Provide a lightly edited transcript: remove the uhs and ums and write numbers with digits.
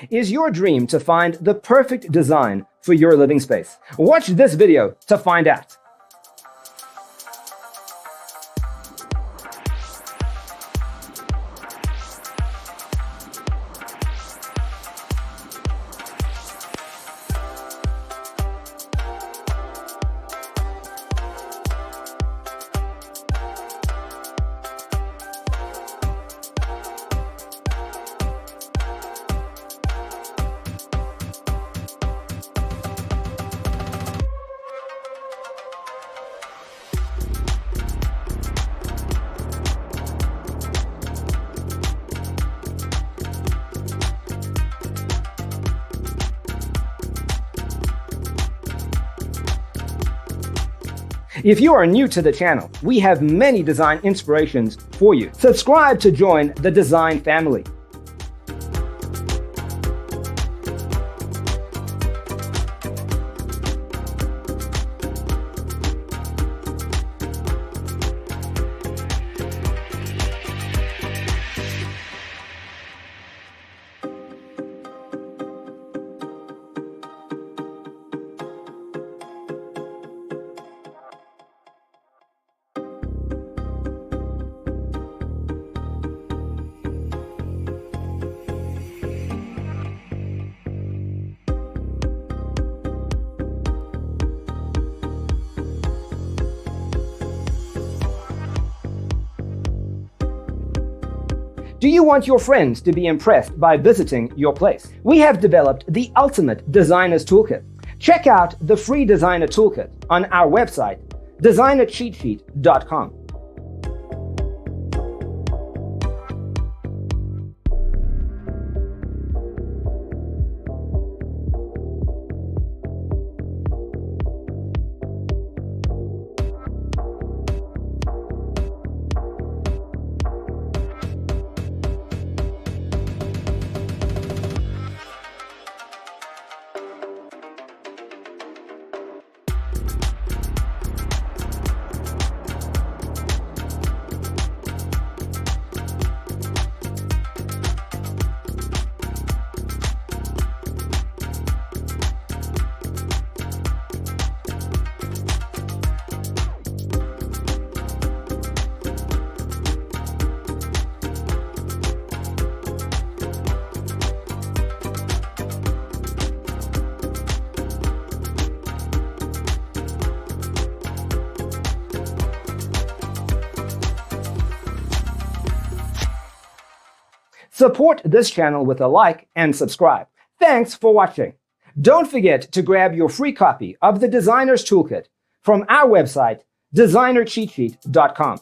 Is your dream to find the perfect design for your living space? Watch this video to find out. If you are new to the channel, we have many design inspirations for you. Subscribe to join the design family. Do you want your friends to be impressed by visiting your place? We have developed the ultimate designer's toolkit. Check out the free designer toolkit on our website, designercheatsheet.com. Support this channel with a like and subscribe. Thanks for watching. Don't forget to grab your free copy of the Designer's Toolkit from our website, designercheatsheet.com.